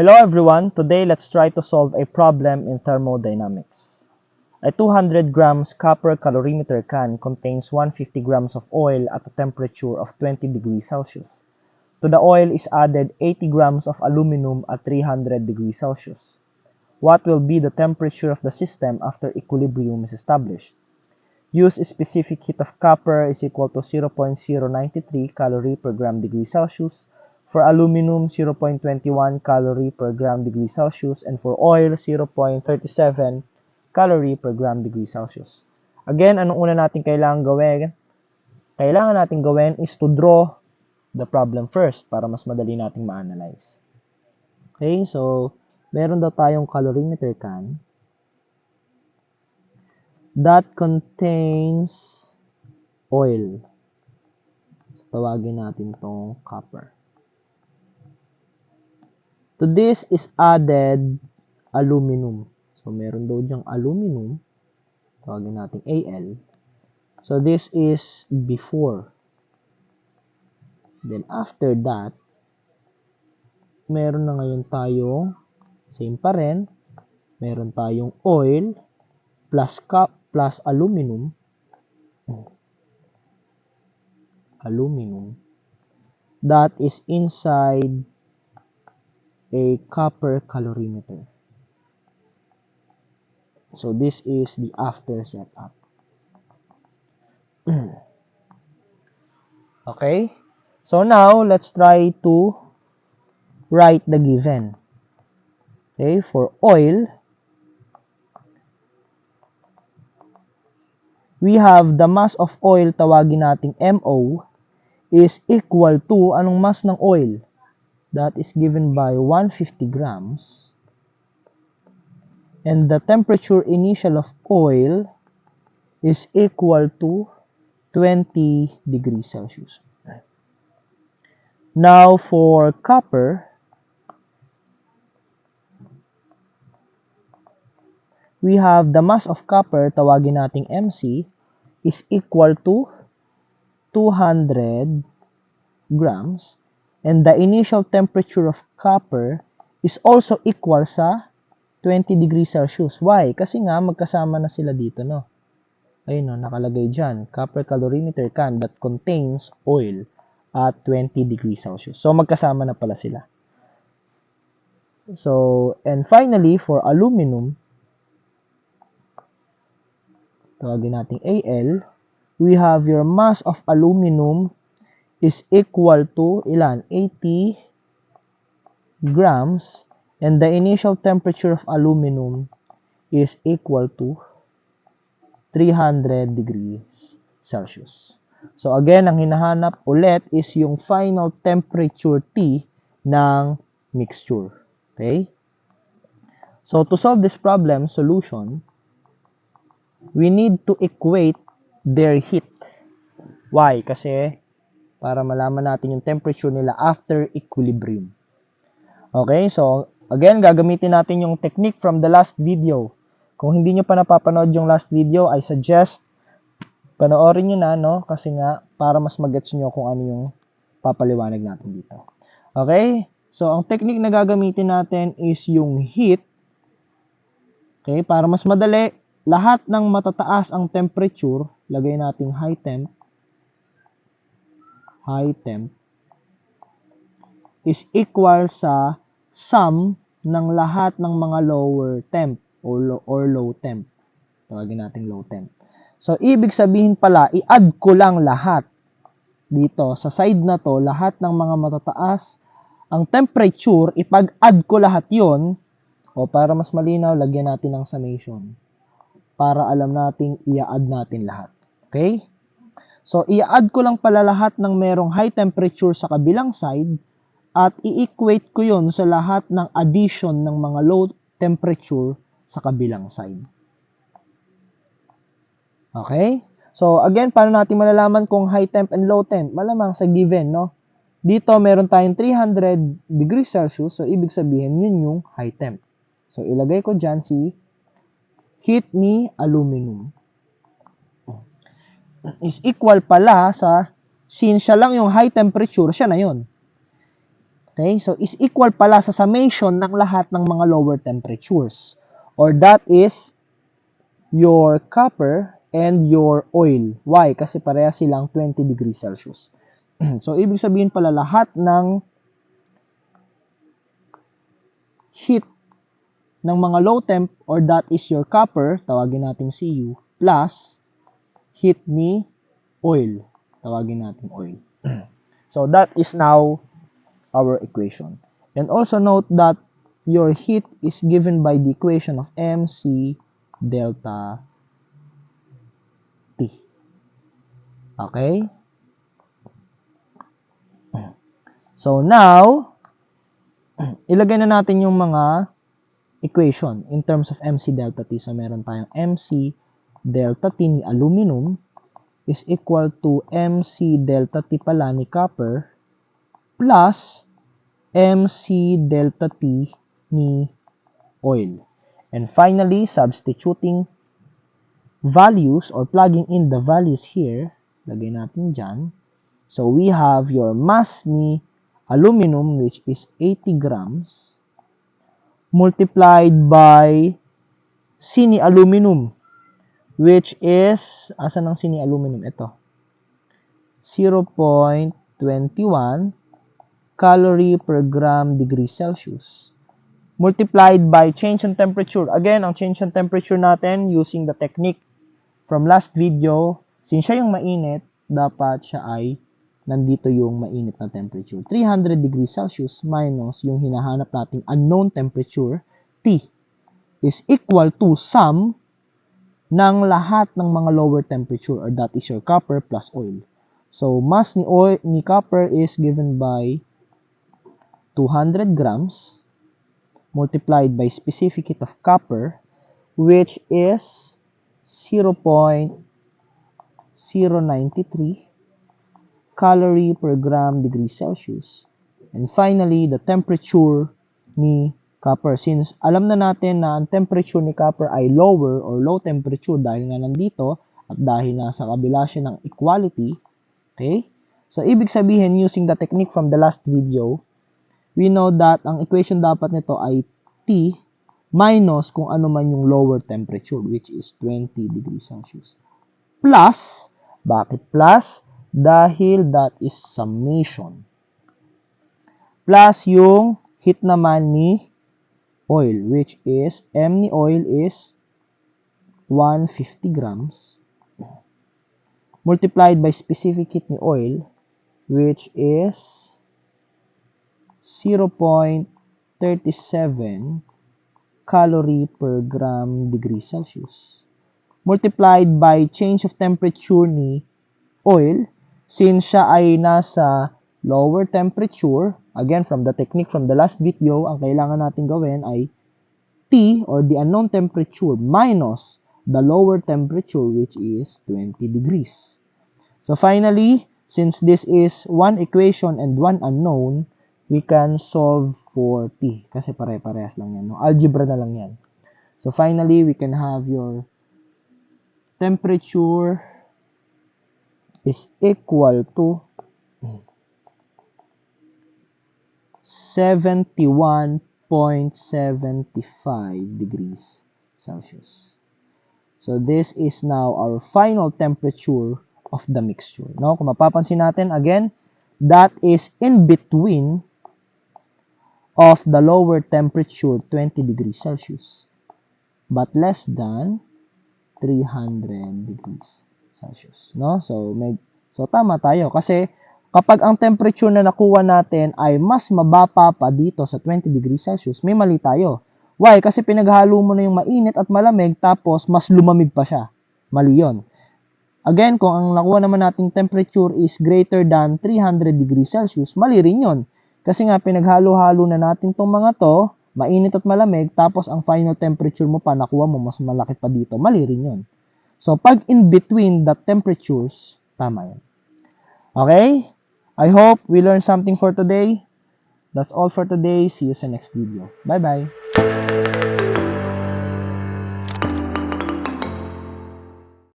Hello everyone, today let's try to solve a problem in thermodynamics. A 200 grams copper calorimeter can contains 150 grams of oil at a temperature of 20 degrees Celsius. To the oil is added 80 grams of aluminum at 300 degrees Celsius. What will be the temperature of the system after equilibrium is established? Use specific heat of copper is equal to 0.093 calorie per gram degree Celsius. For aluminum, 0.21 calorie per gram degree Celsius. And for oil, 0.37 calorie per gram degree Celsius. Again, anong una natin kailangan gawin? Kailangan natin gawin is to draw the problem first para mas madali nating ma-analyze. Okay, so meron daw tayong calorimeter can that contains oil. So, tawagin natin itong copper. To this is added aluminum. So, meron daw diyang aluminum. Tawagin natin Al. So, this is before. Then, after that, meron na ngayon tayong, same pa rin, meron tayong oil plus aluminum. That is inside a copper calorimeter. So this is the after setup. Okay? So now let's try to write the given. Okay, for oil, we have the mass of oil, tawagin nating MO, is equal to, anong mass ng oil? That is given by 150 grams. And the temperature initial of oil is equal to 20 degrees Celsius. Now, for copper, we have the mass of copper, tawagin nating MC, is equal to 200 grams. And the initial temperature of copper is also equal sa 20 degrees Celsius. Why? Kasi nga, magkasama na sila dito, no? Ayun, no, nakalagay dyan. Copper calorimeter can that contains oil at 20 degrees Celsius. So, magkasama na pala sila. So, and finally, for aluminum, tawagin natin Al, we have your mass of aluminum is equal to ilan? 80 grams, and the initial temperature of aluminum is equal to 300 degrees Celsius. So again, ang hinahanap ulit is yung final temperature T ng mixture. Okay? So to solve this problem, solution, we need to equate their heat. Why? Kasi para malaman natin yung temperature nila after equilibrium. Okay, so again, gagamitin natin yung technique from the last video. Kung hindi nyo pa napapanood yung last video, I suggest panoorin nyo na, no? Kasi nga, para mas mag-gets nyo kung ano yung papaliwanag natin dito. Okay, so ang technique na gagamitin natin is yung heat. Okay, para mas madali, lahat ng matataas ang temperature, lagay nating high temp, is equal sa sum ng lahat ng mga lower temp or low temp. Tawagin natin low temp. So, ibig sabihin pala, i-add ko lang lahat dito. Sa side na to, lahat ng mga matataas ang temperature, ipag-add ko lahat yon. O para mas malinaw, lagyan natin ng summation. Para alam nating i-add natin lahat. Okay? So, i-add ko lang pala lahat ng merong high temperature sa kabilang side at i-equate ko yon sa lahat ng addition ng mga low temperature sa kabilang side. Okay? So, again, paano natin malalaman kung high temp and low temp? Malamang sa given, no? Dito, meron tayong 300 degrees Celsius. So, ibig sabihin, yun yung high temp. So, ilagay ko dyan si heat ni aluminum is equal pala sa, since siya lang yung high temperature, siya na yun. Okay? So, is equal pala sa summation ng lahat ng mga lower temperatures. Or that is your copper and your oil. Why? Kasi pareha silang 20 degrees Celsius. So, ibig sabihin pala lahat ng heat ng mga low temp or that is your copper, tawagin natin Cu, plus heat ni oil, tawagin natin oil. So, that is now our equation. And also note that your heat is given by the equation of mc delta T. Okay? So, now, ilagay na natin yung mga equation in terms of mc delta T. So, meron tayong mc delta T ni aluminum is equal to mc delta T pala ni copper plus mc delta T ni oil. And finally, substituting values or plugging in the values here, lagay natin dyan. So, we have your mass ni aluminum which is 80 grams multiplied by C ni aluminum which is, asan ang C ni aluminum? Ito. 0.21 calorie per gram degree Celsius multiplied by change in temperature. Again, ang change in temperature natin using the technique from last video, since siya yung mainit, dapat siya ay nandito yung mainit na temperature. 300 degrees Celsius minus yung hinahanap nating unknown temperature, T, is equal to sum ng lahat ng mga lower temperature or that is your copper plus oil. So, mass ni copper is given by 200 grams multiplied by specific heat of copper which is 0.093 calorie per gram degree Celsius. And finally, the temperature ni copper. Since alam na natin na ang temperature ni copper ay lower or low temperature dahil nga nandito at dahil nasa kabila siya ng equality, okay? So, ibig sabihin, using the technique from the last video, we know that ang equation dapat nito ay T minus kung ano man yung lower temperature which is 20 degrees Celsius. Plus, bakit plus? Dahil that is summation. Plus yung heat naman ni oil which is, M ni oil is 150 grams multiplied by specific heat ni oil which is 0.37 calorie per gram degree Celsius multiplied by change of temperature ni oil since siya ay nasa lower temperature. Again, from the technique from the last video, ang kailangan natin gawin ay T or the unknown temperature minus the lower temperature which is 20 degrees. So finally, since this is one equation and one unknown, we can solve for T kasi pare-parehas lang yan. No? Algebra na lang yan. So finally, we can have your temperature is equal to 71.75 degrees Celsius. So this is now our final temperature of the mixture. No? Kung mapapansin natin, again, that is in between of the lower temperature, 20 degrees Celsius, but less than 300 degrees Celsius. No? So tama tayo kasi kapag ang temperature na nakuha natin ay mas mababa pa dito sa 20 degrees Celsius, may mali tayo. Why? Kasi pinaghalo mo na yung mainit at malamig tapos mas lumamig pa siya. Mali yun. Again, kung ang nakuha naman nating temperature is greater than 300 degrees Celsius, mali rin yun. Kasi nga pinaghalo-halo na natin tong mga to, mainit at malamig, tapos ang final temperature mo pa, nakuha mo mas malaki pa dito. Mali rin yun. So, pag in between the temperatures, tama yan. Okay? I hope we learned something for today. That's all for today. See you sa next video. Bye-bye.